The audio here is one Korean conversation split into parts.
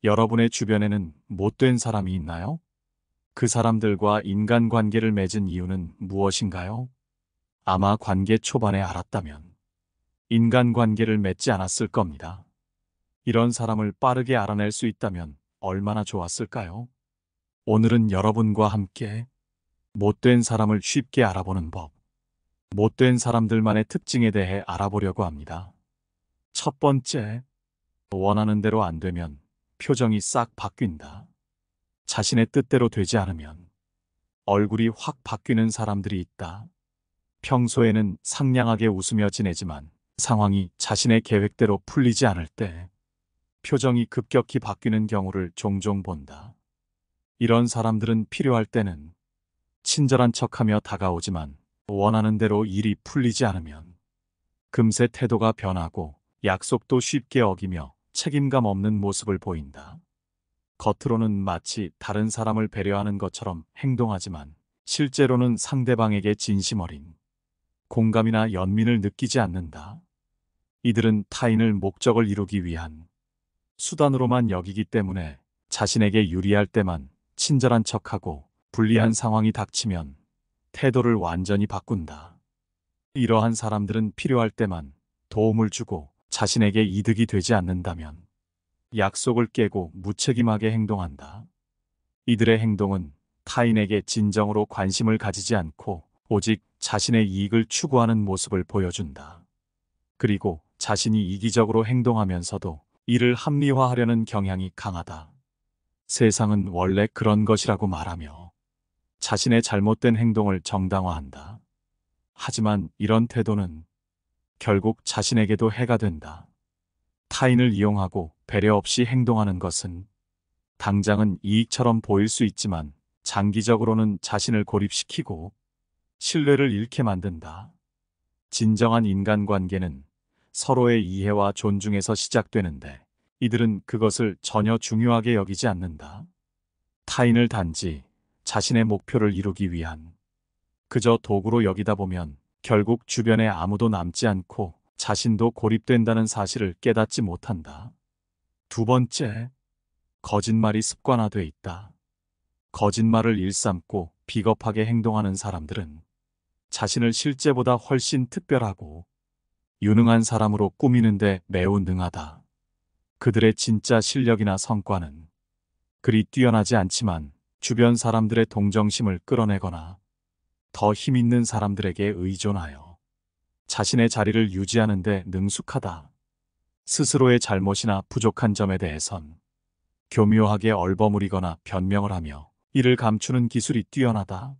여러분의 주변에는 못된 사람이 있나요? 그 사람들과 인간관계를 맺은 이유는 무엇인가요? 아마 관계 초반에 알았다면 인간관계를 맺지 않았을 겁니다. 이런 사람을 빠르게 알아낼 수 있다면 얼마나 좋았을까요? 오늘은 여러분과 함께 못된 사람을 쉽게 알아보는 법, 못된 사람들만의 특징에 대해 알아보려고 합니다. 첫 번째, 원하는 대로 안 되면 표정이 싹 바뀐다. 자신의 뜻대로 되지 않으면 얼굴이 확 바뀌는 사람들이 있다. 평소에는 상냥하게 웃으며 지내지만 상황이 자신의 계획대로 풀리지 않을 때 표정이 급격히 바뀌는 경우를 종종 본다. 이런 사람들은 필요할 때는 친절한 척하며 다가오지만 원하는 대로 일이 풀리지 않으면 금세 태도가 변하고 약속도 쉽게 어기며 책임감 없는 모습을 보인다. 겉으로는 마치 다른 사람을 배려하는 것처럼 행동하지만 실제로는 상대방에게 진심 어린 공감이나 연민을 느끼지 않는다. 이들은 타인을 목적을 이루기 위한 수단으로만 여기기 때문에 자신에게 유리할 때만 친절한 척하고 불리한 상황이 닥치면 태도를 완전히 바꾼다. 이러한 사람들은 필요할 때만 도움을 주고 자신에게 이득이 되지 않는다면 약속을 깨고 무책임하게 행동한다. 이들의 행동은 타인에게 진정으로 관심을 가지지 않고 오직 자신의 이익을 추구하는 모습을 보여준다. 그리고 자신이 이기적으로 행동하면서도 이를 합리화하려는 경향이 강하다. 세상은 원래 그런 것이라고 말하며 자신의 잘못된 행동을 정당화한다. 하지만 이런 태도는 결국 자신에게도 해가 된다. 타인을 이용하고 배려 없이 행동하는 것은 당장은 이익처럼 보일 수 있지만 장기적으로는 자신을 고립시키고 신뢰를 잃게 만든다. 진정한 인간관계는 서로의 이해와 존중에서 시작되는데 이들은 그것을 전혀 중요하게 여기지 않는다. 타인을 단지 자신의 목표를 이루기 위한 그저 도구로 여기다 보면 결국 주변에 아무도 남지 않고 자신도 고립된다는 사실을 깨닫지 못한다. 두 번째, 거짓말이 습관화돼 있다. 거짓말을 일삼고 비겁하게 행동하는 사람들은 자신을 실제보다 훨씬 특별하고 유능한 사람으로 꾸미는데 매우 능하다. 그들의 진짜 실력이나 성과는 그리 뛰어나지 않지만 주변 사람들의 동정심을 끌어내거나 더 힘있는 사람들에게 의존하여 자신의 자리를 유지하는 데 능숙하다. 스스로의 잘못이나 부족한 점에 대해선 교묘하게 얼버무리거나 변명을 하며 이를 감추는 기술이 뛰어나다.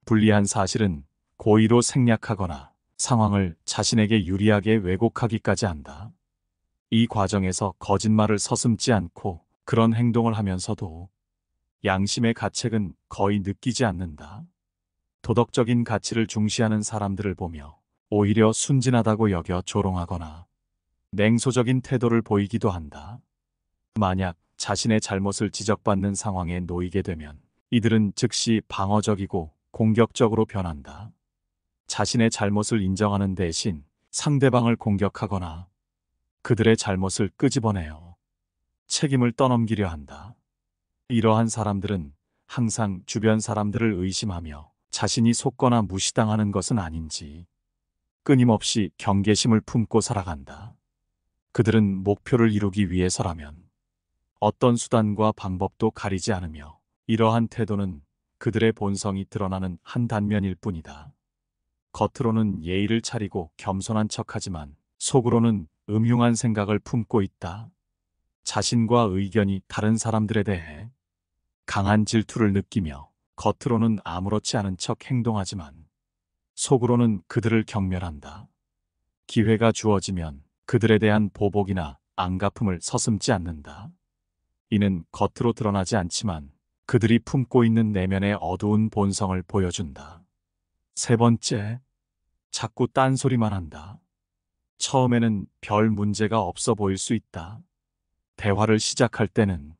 불리한 사실은 고의로 생략하거나 상황을 자신에게 유리하게 왜곡하기까지 한다. 이 과정에서 거짓말을 서슴지 않고 그런 행동을 하면서도 양심의 가책은 거의 느끼지 않는다. 도덕적인 가치를 중시하는 사람들을 보며 오히려 순진하다고 여겨 조롱하거나 냉소적인 태도를 보이기도 한다. 만약 자신의 잘못을 지적받는 상황에 놓이게 되면 이들은 즉시 방어적이고 공격적으로 변한다. 자신의 잘못을 인정하는 대신 상대방을 공격하거나 그들의 잘못을 끄집어내어 책임을 떠넘기려 한다. 이러한 사람들은 항상 주변 사람들을 의심하며 자신이 속거나 무시당하는 것은 아닌지 끊임없이 경계심을 품고 살아간다. 그들은 목표를 이루기 위해서라면 어떤 수단과 방법도 가리지 않으며 이러한 태도는 그들의 본성이 드러나는 한 단면일 뿐이다. 겉으로는 예의를 차리고 겸손한 척하지만 속으로는 음흉한 생각을 품고 있다. 자신과 의견이 다른 사람들에 대해 강한 질투를 느끼며 겉으로는 아무렇지 않은 척 행동하지만 속으로는 그들을 경멸한다. 기회가 주어지면 그들에 대한 보복이나 안갚음을 서슴지 않는다. 이는 겉으로 드러나지 않지만 그들이 품고 있는 내면의 어두운 본성을 보여준다. 세 번째, 자꾸 딴소리만 한다. 처음에는 별 문제가 없어 보일 수 있다. 대화를 시작할 때는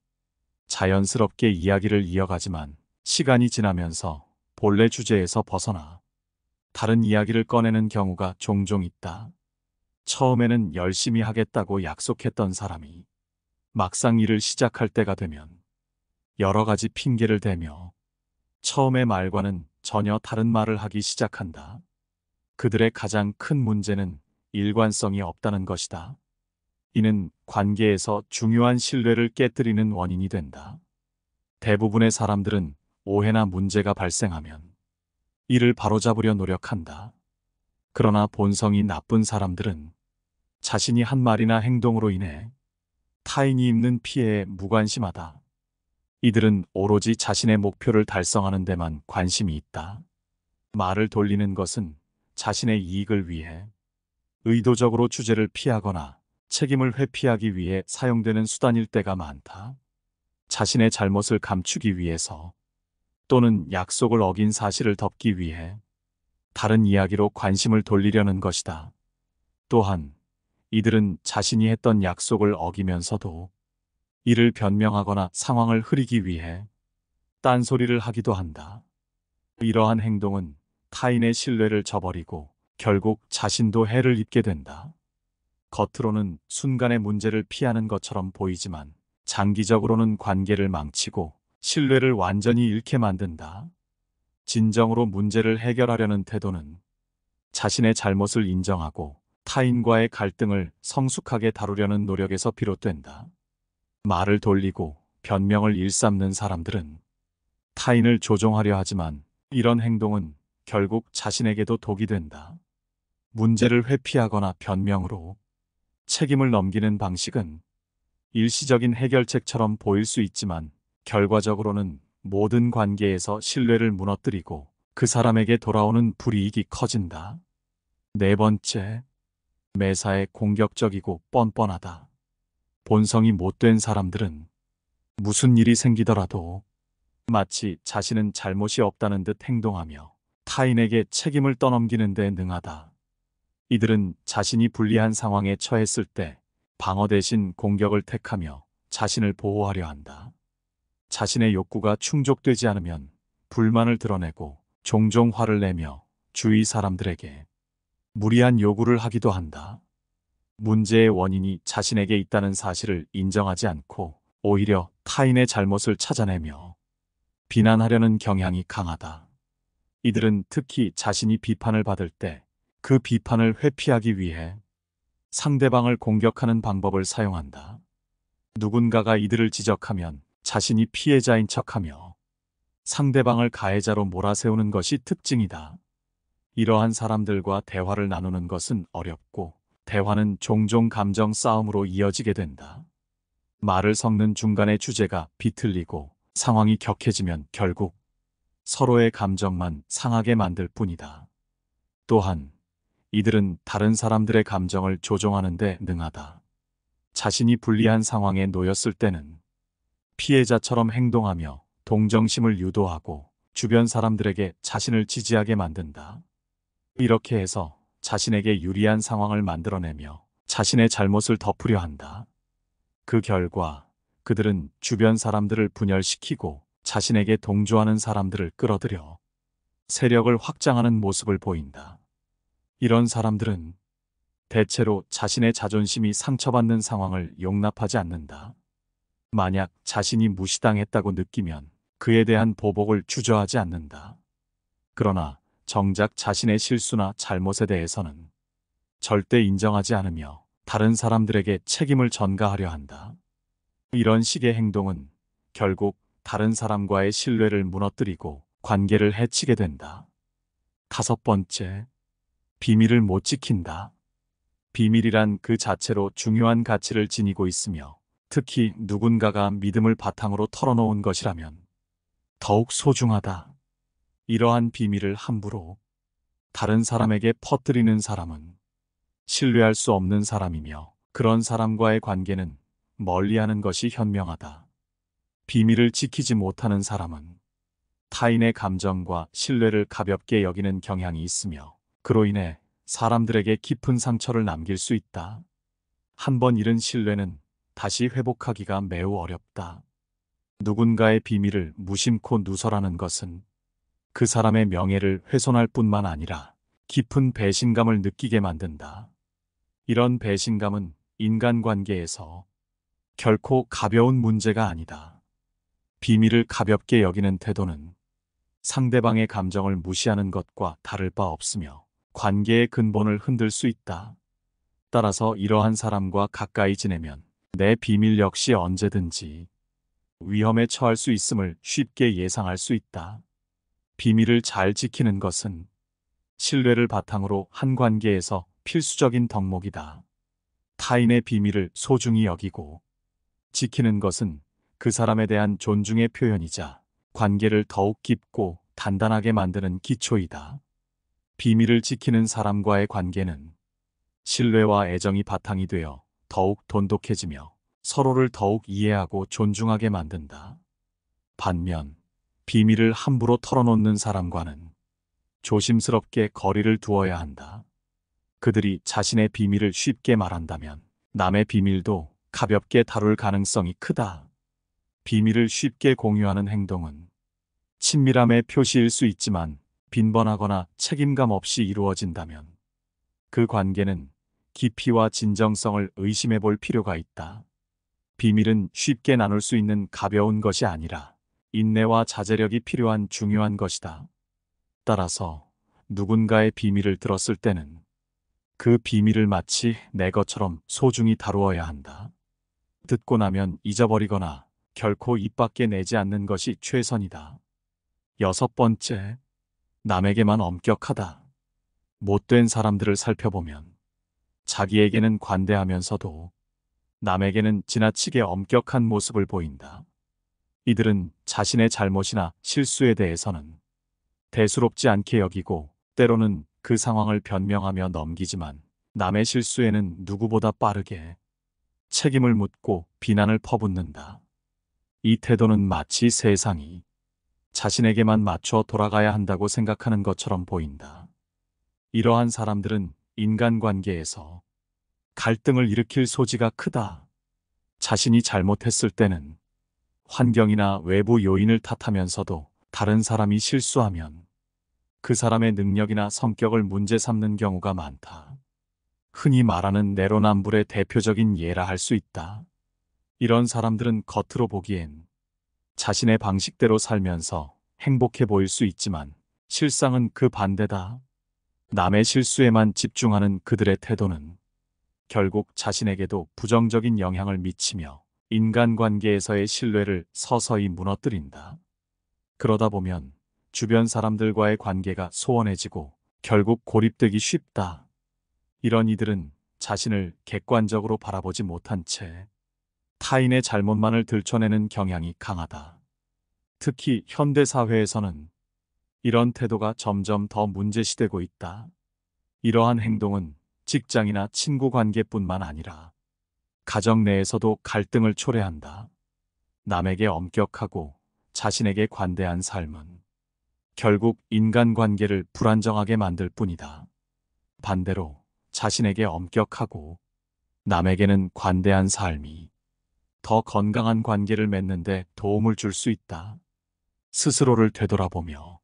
자연스럽게 이야기를 이어가지만 시간이 지나면서 본래 주제에서 벗어나 다른 이야기를 꺼내는 경우가 종종 있다. 처음에는 열심히 하겠다고 약속했던 사람이 막상 일을 시작할 때가 되면 여러 가지 핑계를 대며 처음의 말과는 전혀 다른 말을 하기 시작한다. 그들의 가장 큰 문제는 일관성이 없다는 것이다. 이는 관계에서 중요한 신뢰를 깨뜨리는 원인이 된다. 대부분의 사람들은 오해나 문제가 발생하면 이를 바로잡으려 노력한다. 그러나 본성이 나쁜 사람들은 자신이 한 말이나 행동으로 인해 타인이 입는 피해에 무관심하다. 이들은 오로지 자신의 목표를 달성하는 데만 관심이 있다. 말을 돌리는 것은 자신의 이익을 위해 의도적으로 주제를 피하거나 책임을 회피하기 위해 사용되는 수단일 때가 많다. 자신의 잘못을 감추기 위해서 또는 약속을 어긴 사실을 덮기 위해 다른 이야기로 관심을 돌리려는 것이다. 또한 이들은 자신이 했던 약속을 어기면서도 이를 변명하거나 상황을 흐리기 위해 딴소리를 하기도 한다. 이러한 행동은 타인의 신뢰를 저버리고 결국 자신도 해를 입게 된다. 겉으로는 순간의 문제를 피하는 것처럼 보이지만 장기적으로는 관계를 망치고 신뢰를 완전히 잃게 만든다. 진정으로 문제를 해결하려는 태도는 자신의 잘못을 인정하고 타인과의 갈등을 성숙하게 다루려는 노력에서 비롯된다. 말을 돌리고 변명을 일삼는 사람들은 타인을 조종하려 하지만 이런 행동은 결국 자신에게도 독이 된다. 문제를 회피하거나 변명으로 책임을 넘기는 방식은 일시적인 해결책처럼 보일 수 있지만 결과적으로는 모든 관계에서 신뢰를 무너뜨리고 그 사람에게 돌아오는 불이익이 커진다. 네 번째, 매사에 공격적이고 뻔뻔하다. 본성이 못된 사람들은 무슨 일이 생기더라도 마치 자신은 잘못이 없다는 듯 행동하며 타인에게 책임을 떠넘기는 데 능하다. 이들은 자신이 불리한 상황에 처했을 때 방어 대신 공격을 택하며 자신을 보호하려 한다. 자신의 욕구가 충족되지 않으면 불만을 드러내고 종종 화를 내며 주위 사람들에게 무리한 요구를 하기도 한다. 문제의 원인이 자신에게 있다는 사실을 인정하지 않고 오히려 타인의 잘못을 찾아내며 비난하려는 경향이 강하다. 이들은 특히 자신이 비판을 받을 때 그 비판을 회피하기 위해 상대방을 공격하는 방법을 사용한다. 누군가가 이들을 지적하면 자신이 피해자인 척하며 상대방을 가해자로 몰아세우는 것이 특징이다. 이러한 사람들과 대화를 나누는 것은 어렵고 대화는 종종 감정 싸움으로 이어지게 된다. 말을 섞는 중간의 주제가 비틀리고 상황이 격해지면 결국 서로의 감정만 상하게 만들 뿐이다. 또한 이들은 다른 사람들의 감정을 조종하는 데 능하다. 자신이 불리한 상황에 놓였을 때는 피해자처럼 행동하며 동정심을 유도하고 주변 사람들에게 자신을 지지하게 만든다. 이렇게 해서 자신에게 유리한 상황을 만들어내며 자신의 잘못을 덮으려 한다. 그 결과 그들은 주변 사람들을 분열시키고 자신에게 동조하는 사람들을 끌어들여 세력을 확장하는 모습을 보인다. 이런 사람들은 대체로 자신의 자존심이 상처받는 상황을 용납하지 않는다. 만약 자신이 무시당했다고 느끼면 그에 대한 보복을 주저하지 않는다. 그러나 정작 자신의 실수나 잘못에 대해서는 절대 인정하지 않으며 다른 사람들에게 책임을 전가하려 한다. 이런 식의 행동은 결국 다른 사람과의 신뢰를 무너뜨리고 관계를 해치게 된다. 다섯 번째, 비밀을 못 지킨다. 비밀이란 그 자체로 중요한 가치를 지니고 있으며 특히 누군가가 믿음을 바탕으로 털어놓은 것이라면 더욱 소중하다. 이러한 비밀을 함부로 다른 사람에게 퍼뜨리는 사람은 신뢰할 수 없는 사람이며 그런 사람과의 관계는 멀리하는 것이 현명하다. 비밀을 지키지 못하는 사람은 타인의 감정과 신뢰를 가볍게 여기는 경향이 있으며 그로 인해 사람들에게 깊은 상처를 남길 수 있다. 한번 잃은 신뢰는 다시 회복하기가 매우 어렵다. 누군가의 비밀을 무심코 누설하는 것은 그 사람의 명예를 훼손할 뿐만 아니라 깊은 배신감을 느끼게 만든다. 이런 배신감은 인간관계에서 결코 가벼운 문제가 아니다. 비밀을 가볍게 여기는 태도는 상대방의 감정을 무시하는 것과 다를 바 없으며 관계의 근본을 흔들 수 있다. 따라서 이러한 사람과 가까이 지내면 내 비밀 역시 언제든지 위험에 처할 수 있음을 쉽게 예상할 수 있다. 비밀을 잘 지키는 것은 신뢰를 바탕으로 한 관계에서 필수적인 덕목이다. 타인의 비밀을 소중히 여기고 지키는 것은 그 사람에 대한 존중의 표현이자 관계를 더욱 깊고 단단하게 만드는 기초이다. 비밀을 지키는 사람과의 관계는 신뢰와 애정이 바탕이 되어 더욱 돈독해지며 서로를 더욱 이해하고 존중하게 만든다. 반면 비밀을 함부로 털어놓는 사람과는 조심스럽게 거리를 두어야 한다. 그들이 자신의 비밀을 쉽게 말한다면 남의 비밀도 가볍게 다룰 가능성이 크다. 비밀을 쉽게 공유하는 행동은 친밀함의 표시일 수 있지만 빈번하거나 책임감 없이 이루어진다면 그 관계는 깊이와 진정성을 의심해 볼 필요가 있다. 비밀은 쉽게 나눌 수 있는 가벼운 것이 아니라 인내와 자제력이 필요한 중요한 것이다. 따라서 누군가의 비밀을 들었을 때는 그 비밀을 마치 내 것처럼 소중히 다루어야 한다. 듣고 나면 잊어버리거나 결코 입 밖에 내지 않는 것이 최선이다. 6번째, 남에게만 엄격하다. 못된 사람들을 살펴보면 자기에게는 관대하면서도 남에게는 지나치게 엄격한 모습을 보인다. 이들은 자신의 잘못이나 실수에 대해서는 대수롭지 않게 여기고 때로는 그 상황을 변명하며 넘기지만 남의 실수에는 누구보다 빠르게 책임을 묻고 비난을 퍼붓는다. 이 태도는 마치 세상이 자신에게만 맞춰 돌아가야 한다고 생각하는 것처럼 보인다. 이러한 사람들은 인간관계에서 갈등을 일으킬 소지가 크다. 자신이 잘못했을 때는 환경이나 외부 요인을 탓하면서도 다른 사람이 실수하면 그 사람의 능력이나 성격을 문제 삼는 경우가 많다. 흔히 말하는 내로남불의 대표적인 예라 할 수 있다. 이런 사람들은 겉으로 보기엔 자신의 방식대로 살면서 행복해 보일 수 있지만 실상은 그 반대다. 남의 실수에만 집중하는 그들의 태도는 결국 자신에게도 부정적인 영향을 미치며 인간관계에서의 신뢰를 서서히 무너뜨린다. 그러다 보면 주변 사람들과의 관계가 소원해지고 결국 고립되기 쉽다. 이런 이들은 자신을 객관적으로 바라보지 못한 채 타인의 잘못만을 들춰내는 경향이 강하다. 특히 현대사회에서는 이런 태도가 점점 더 문제시되고 있다. 이러한 행동은 직장이나 친구 관계뿐만 아니라 가정 내에서도 갈등을 초래한다. 남에게 엄격하고 자신에게 관대한 삶은 결국 인간관계를 불안정하게 만들 뿐이다. 반대로 자신에게 엄격하고 남에게는 관대한 삶이 더 건강한 관계를 맺는 데 도움을 줄 수 있다. 스스로를 되돌아보며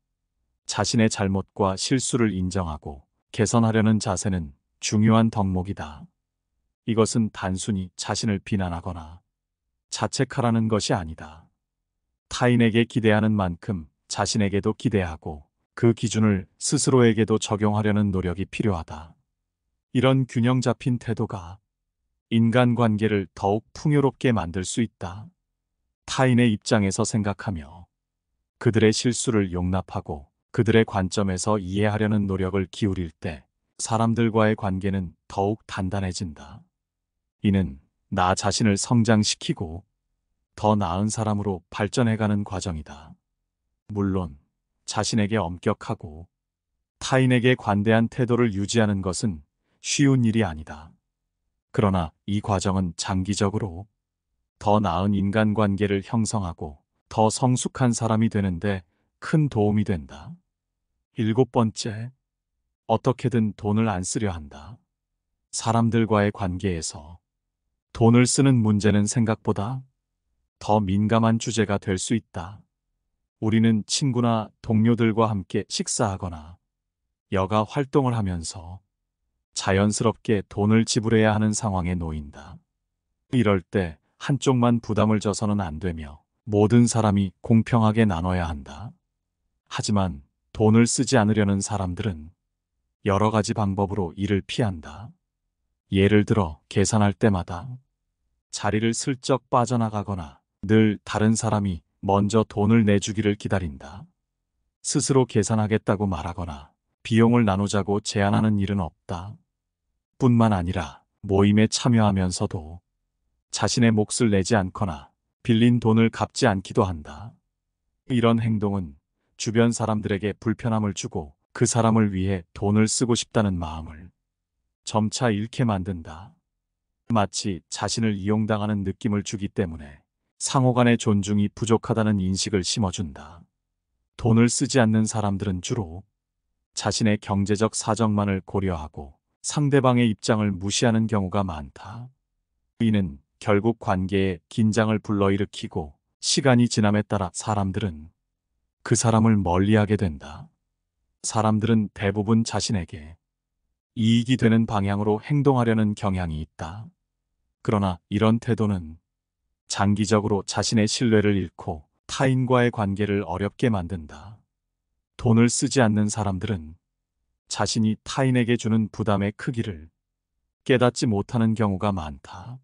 자신의 잘못과 실수를 인정하고 개선하려는 자세는 중요한 덕목이다. 이것은 단순히 자신을 비난하거나 자책하라는 것이 아니다. 타인에게 기대하는 만큼 자신에게도 기대하고 그 기준을 스스로에게도 적용하려는 노력이 필요하다. 이런 균형 잡힌 태도가 인간관계를 더욱 풍요롭게 만들 수 있다. 타인의 입장에서 생각하며 그들의 실수를 용납하고 그들의 관점에서 이해하려는 노력을 기울일 때 사람들과의 관계는 더욱 단단해진다. 이는 나 자신을 성장시키고 더 나은 사람으로 발전해가는 과정이다. 물론 자신에게 엄격하고 타인에게 관대한 태도를 유지하는 것은 쉬운 일이 아니다. 그러나 이 과정은 장기적으로 더 나은 인간관계를 형성하고 더 성숙한 사람이 되는데 큰 도움이 된다. 7번째, 어떻게든 돈을 안 쓰려 한다. 사람들과의 관계에서 돈을 쓰는 문제는 생각보다 더 민감한 주제가 될 수 있다. 우리는 친구나 동료들과 함께 식사하거나 여가 활동을 하면서 자연스럽게 돈을 지불해야 하는 상황에 놓인다. 이럴 때 한쪽만 부담을 져서는 안 되며 모든 사람이 공평하게 나눠야 한다. 하지만 돈을 쓰지 않으려는 사람들은 여러 가지 방법으로 이를 피한다. 예를 들어 계산할 때마다 자리를 슬쩍 빠져나가거나 늘 다른 사람이 먼저 돈을 내주기를 기다린다. 스스로 계산하겠다고 말하거나 비용을 나누자고 제안하는 일은 없다. 뿐만 아니라 모임에 참여하면서도 자신의 몫을 내지 않거나 빌린 돈을 갚지 않기도 한다. 이런 행동은 주변 사람들에게 불편함을 주고 그 사람을 위해 돈을 쓰고 싶다는 마음을 점차 잃게 만든다. 마치 자신을 이용당하는 느낌을 주기 때문에 상호 간의 존중이 부족하다는 인식을 심어준다. 돈을 쓰지 않는 사람들은 주로 자신의 경제적 사정만을 고려하고 상대방의 입장을 무시하는 경우가 많다. 이는 결국 관계에 긴장을 불러일으키고 시간이 지남에 따라 사람들은 그 사람을 멀리하게 된다. 사람들은 대부분 자신에게 이익이 되는 방향으로 행동하려는 경향이 있다. 그러나 이런 태도는 장기적으로 자신의 신뢰를 잃고 타인과의 관계를 어렵게 만든다. 돈을 쓰지 않는 사람들은 자신이 타인에게 주는 부담의 크기를 깨닫지 못하는 경우가 많다.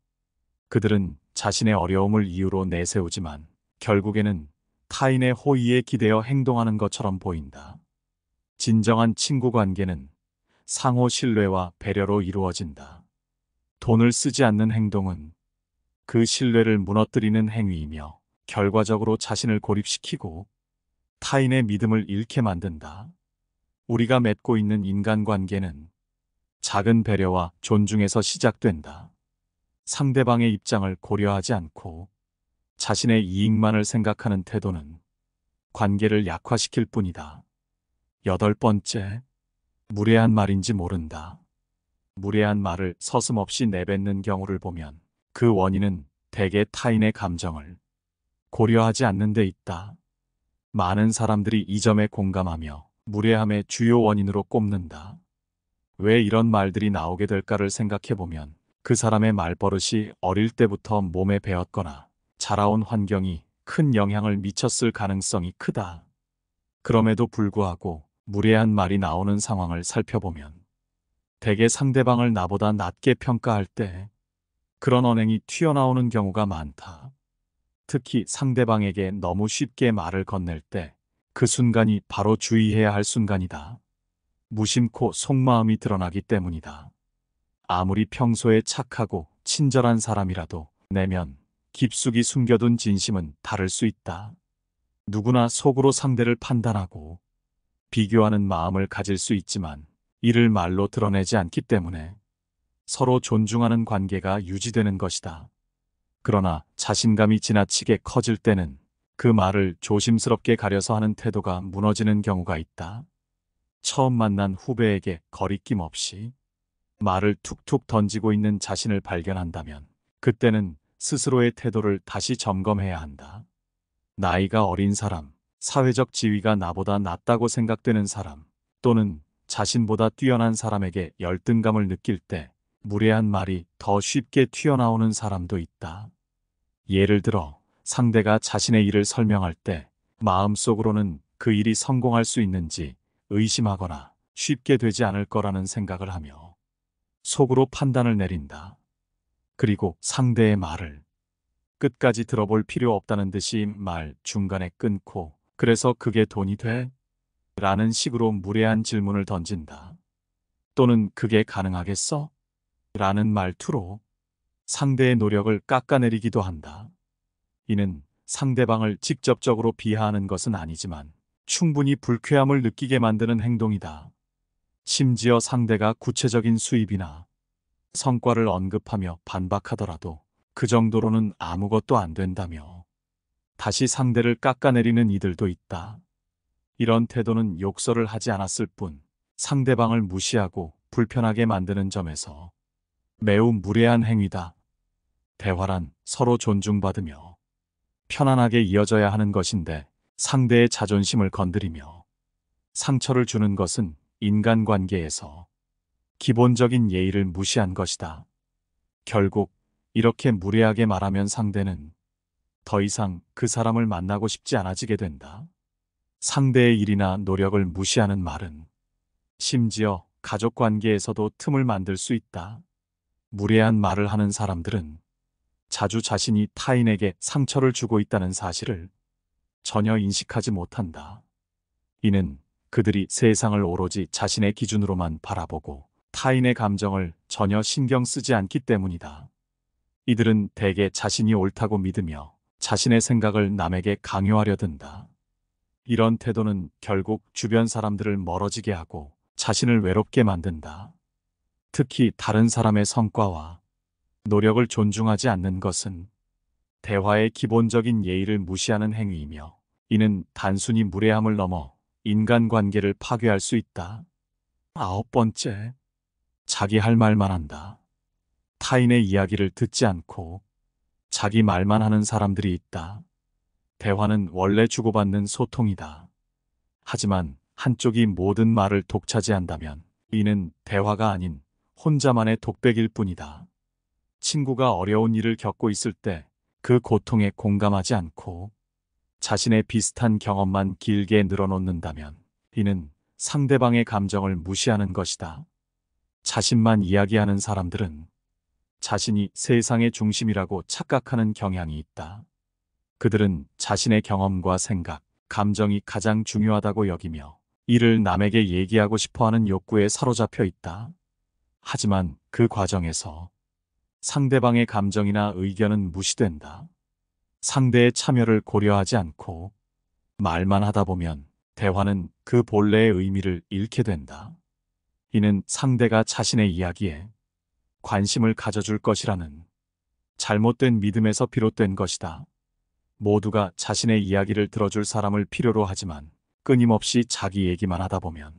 그들은 자신의 어려움을 이유로 내세우지만 결국에는 타인의 호의에 기대어 행동하는 것처럼 보인다. 진정한 친구 관계는 상호 신뢰와 배려로 이루어진다. 돈을 쓰지 않는 행동은 그 신뢰를 무너뜨리는 행위이며 결과적으로 자신을 고립시키고 타인의 믿음을 잃게 만든다. 우리가 맺고 있는 인간관계는 작은 배려와 존중에서 시작된다. 상대방의 입장을 고려하지 않고 자신의 이익만을 생각하는 태도는 관계를 약화시킬 뿐이다. 8번째, 무례한 말인지 모른다. 무례한 말을 서슴없이 내뱉는 경우를 보면 그 원인은 대개 타인의 감정을 고려하지 않는 데 있다. 많은 사람들이 이 점에 공감하며 무례함의 주요 원인으로 꼽는다. 왜 이런 말들이 나오게 될까를 생각해보면 그 사람의 말버릇이 어릴 때부터 몸에 배었거나 자라온 환경이 큰 영향을 미쳤을 가능성이 크다. 그럼에도 불구하고 무례한 말이 나오는 상황을 살펴보면 대개 상대방을 나보다 낮게 평가할 때 그런 언행이 튀어나오는 경우가 많다. 특히 상대방에게 너무 쉽게 말을 건넬 때 그 순간이 바로 주의해야 할 순간이다. 무심코 속마음이 드러나기 때문이다. 아무리 평소에 착하고 친절한 사람이라도 내면 깊숙이 숨겨둔 진심은 다를 수 있다. 누구나 속으로 상대를 판단하고 비교하는 마음을 가질 수 있지만 이를 말로 드러내지 않기 때문에 서로 존중하는 관계가 유지되는 것이다. 그러나 자신감이 지나치게 커질 때는 그 말을 조심스럽게 가려서 하는 태도가 무너지는 경우가 있다. 처음 만난 후배에게 거리낌 없이 말을 툭툭 던지고 있는 자신을 발견한다면 그때는 스스로의 태도를 다시 점검해야 한다. 나이가 어린 사람, 사회적 지위가 나보다 낮다고 생각되는 사람, 또는 자신보다 뛰어난 사람에게 열등감을 느낄 때 무례한 말이 더 쉽게 튀어나오는 사람도 있다. 예를 들어 상대가 자신의 일을 설명할 때 마음속으로는 그 일이 성공할 수 있는지 의심하거나 쉽게 되지 않을 거라는 생각을 하며 속으로 판단을 내린다. 그리고 상대의 말을 끝까지 들어볼 필요 없다는 듯이 말 중간에 끊고 그래서 그게 돈이 돼? 라는 식으로 무례한 질문을 던진다. 또는 그게 가능하겠어? 라는 말투로 상대의 노력을 깎아내리기도 한다. 이는 상대방을 직접적으로 비하하는 것은 아니지만 충분히 불쾌함을 느끼게 만드는 행동이다. 심지어 상대가 구체적인 수입이나 성과를 언급하며 반박하더라도 그 정도로는 아무것도 안 된다며 다시 상대를 깎아내리는 이들도 있다. 이런 태도는 욕설을 하지 않았을 뿐 상대방을 무시하고 불편하게 만드는 점에서 매우 무례한 행위다. 대화란 서로 존중받으며 편안하게 이어져야 하는 것인데 상대의 자존심을 건드리며 상처를 주는 것은 인간관계에서 기본적인 예의를 무시한 것이다. 결국 이렇게 무례하게 말하면 상대는 더 이상 그 사람을 만나고 싶지 않아지게 된다. 상대의 일이나 노력을 무시하는 말은 심지어 가족 관계에서도 틈을 만들 수 있다. 무례한 말을 하는 사람들은 자주 자신이 타인에게 상처를 주고 있다는 사실을 전혀 인식하지 못한다. 이는 그들이 세상을 오로지 자신의 기준으로만 바라보고 타인의 감정을 전혀 신경 쓰지 않기 때문이다. 이들은 대개 자신이 옳다고 믿으며 자신의 생각을 남에게 강요하려 든다. 이런 태도는 결국 주변 사람들을 멀어지게 하고 자신을 외롭게 만든다. 특히 다른 사람의 성과와 노력을 존중하지 않는 것은 대화의 기본적인 예의를 무시하는 행위이며, 이는 단순히 무례함을 넘어 인간관계를 파괴할 수 있다. 9번째, 자기 할 말만 한다. 타인의 이야기를 듣지 않고 자기 말만 하는 사람들이 있다. 대화는 원래 주고받는 소통이다. 하지만 한쪽이 모든 말을 독차지한다면 이는 대화가 아닌 혼자만의 독백일 뿐이다. 친구가 어려운 일을 겪고 있을 때 그 고통에 공감하지 않고 자신의 비슷한 경험만 길게 늘어놓는다면 이는 상대방의 감정을 무시하는 것이다. 자신만 이야기하는 사람들은 자신이 세상의 중심이라고 착각하는 경향이 있다. 그들은 자신의 경험과 생각, 감정이 가장 중요하다고 여기며 이를 남에게 얘기하고 싶어 하는 욕구에 사로잡혀 있다. 하지만 그 과정에서 상대방의 감정이나 의견은 무시된다. 상대의 참여를 고려하지 않고 말만 하다 보면 대화는 그 본래의 의미를 잃게 된다. 이는 상대가 자신의 이야기에 관심을 가져줄 것이라는 잘못된 믿음에서 비롯된 것이다. 모두가 자신의 이야기를 들어줄 사람을 필요로 하지만 끊임없이 자기 얘기만 하다 보면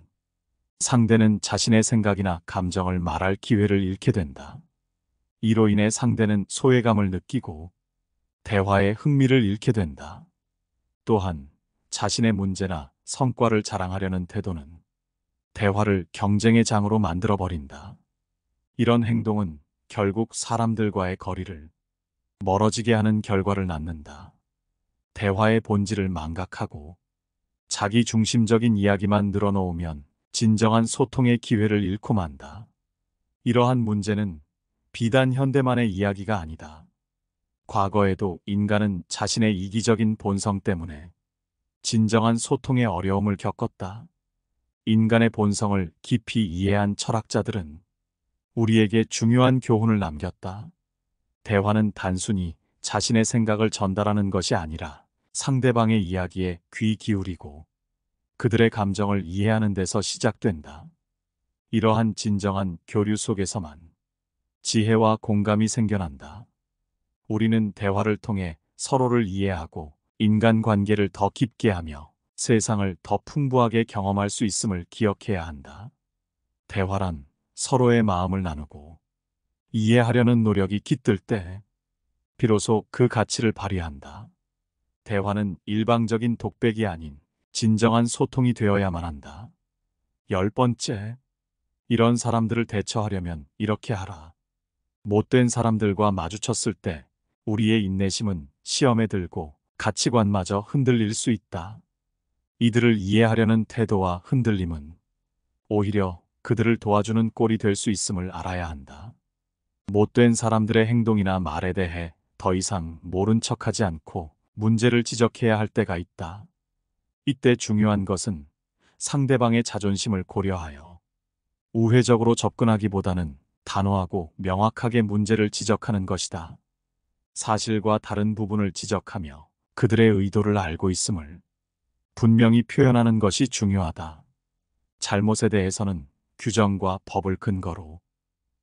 상대는 자신의 생각이나 감정을 말할 기회를 잃게 된다. 이로 인해 상대는 소외감을 느끼고 대화의 흥미를 잃게 된다. 또한 자신의 문제나 성과를 자랑하려는 태도는 대화를 경쟁의 장으로 만들어버린다. 이런 행동은 결국 사람들과의 거리를 멀어지게 하는 결과를 낳는다. 대화의 본질을 망각하고 자기 중심적인 이야기만 늘어놓으면 진정한 소통의 기회를 잃고 만다. 이러한 문제는 비단 현대만의 이야기가 아니다. 과거에도 인간은 자신의 이기적인 본성 때문에 진정한 소통의 어려움을 겪었다. 인간의 본성을 깊이 이해한 철학자들은 우리에게 중요한 교훈을 남겼다. 대화는 단순히 자신의 생각을 전달하는 것이 아니라 상대방의 이야기에 귀 기울이고 그들의 감정을 이해하는 데서 시작된다. 이러한 진정한 교류 속에서만 지혜와 공감이 생겨난다. 우리는 대화를 통해 서로를 이해하고 인간관계를 더 깊게 하며 세상을 더 풍부하게 경험할 수 있음을 기억해야 한다. 대화란 서로의 마음을 나누고 이해하려는 노력이 깃들 때 비로소 그 가치를 발휘한다. 대화는 일방적인 독백이 아닌 진정한 소통이 되어야만 한다. 10번째, 이런 사람들을 대처하려면 이렇게 하라. 못된 사람들과 마주쳤을 때 우리의 인내심은 시험에 들고 가치관마저 흔들릴 수 있다. 이들을 이해하려는 태도와 흔들림은 오히려 그들을 도와주는 꼴이 될 수 있음을 알아야 한다. 못된 사람들의 행동이나 말에 대해 더 이상 모른 척하지 않고 문제를 지적해야 할 때가 있다. 이때 중요한 것은 상대방의 자존심을 고려하여 우회적으로 접근하기보다는 단호하고 명확하게 문제를 지적하는 것이다. 사실과 다른 부분을 지적하며 그들의 의도를 알고 있음을 분명히 표현하는 것이 중요하다. 잘못에 대해서는 규정과 법을 근거로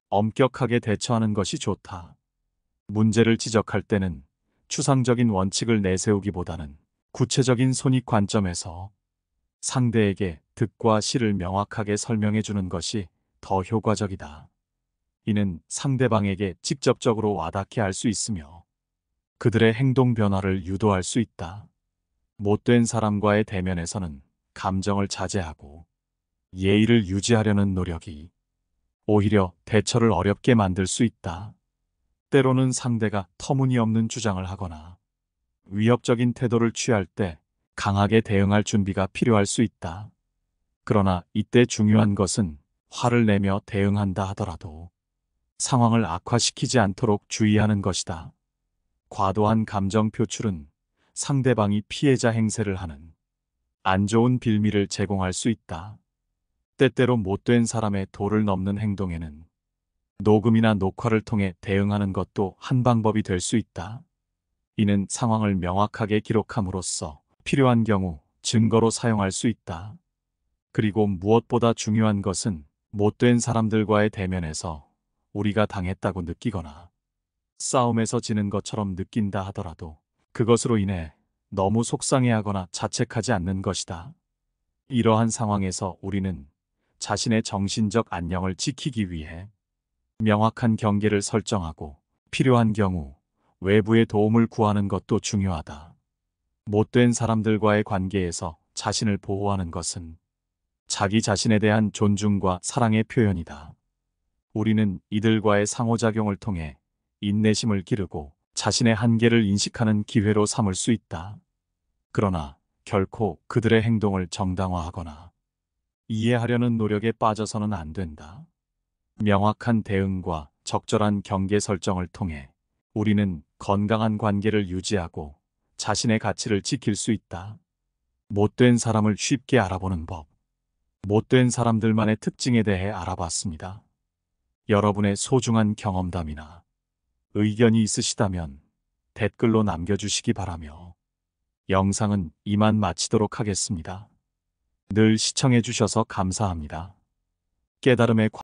엄격하게 대처하는 것이 좋다. 문제를 지적할 때는 추상적인 원칙을 내세우기보다는 구체적인 손익 관점에서 상대에게 득과 실을 명확하게 설명해 주는 것이 더 효과적이다. 이는 상대방에게 직접적으로 와닿게 할 수 있으며 그들의 행동 변화를 유도할 수 있다. 못된 사람과의 대면에서는 감정을 자제하고 예의를 유지하려는 노력이 오히려 대처를 어렵게 만들 수 있다. 때로는 상대가 터무니없는 주장을 하거나 위협적인 태도를 취할 때 강하게 대응할 준비가 필요할 수 있다. 그러나 이때 중요한 것은 화를 내며 대응한다 하더라도 상황을 악화시키지 않도록 주의하는 것이다. 과도한 감정 표출은 상대방이 피해자 행세를 하는 안 좋은 빌미를 제공할 수 있다. 때때로 못된 사람의 도를 넘는 행동에는 녹음이나 녹화를 통해 대응하는 것도 한 방법이 될 수 있다. 이는 상황을 명확하게 기록함으로써 필요한 경우 증거로 사용할 수 있다. 그리고 무엇보다 중요한 것은 못된 사람들과의 대면에서 우리가 당했다고 느끼거나 싸움에서 지는 것처럼 느낀다 하더라도 그것으로 인해 너무 속상해하거나 자책하지 않는 것이다. 이러한 상황에서 우리는 자신의 정신적 안녕을 지키기 위해 명확한 경계를 설정하고 필요한 경우 외부의 도움을 구하는 것도 중요하다. 못된 사람들과의 관계에서 자신을 보호하는 것은 자기 자신에 대한 존중과 사랑의 표현이다. 우리는 이들과의 상호작용을 통해 인내심을 기르고 자신의 한계를 인식하는 기회로 삼을 수 있다. 그러나 결코 그들의 행동을 정당화하거나 이해하려는 노력에 빠져서는 안 된다. 명확한 대응과 적절한 경계 설정을 통해 우리는 건강한 관계를 유지하고 자신의 가치를 지킬 수 있다. 못된 사람을 쉽게 알아보는 법. 못된 사람들만의 특징에 대해 알아봤습니다. 여러분의 소중한 경험담이나 의견이 있으시다면 댓글로 남겨주시기 바라며 영상은 이만 마치도록 하겠습니다. 늘 시청해주셔서 감사합니다. 깨달음의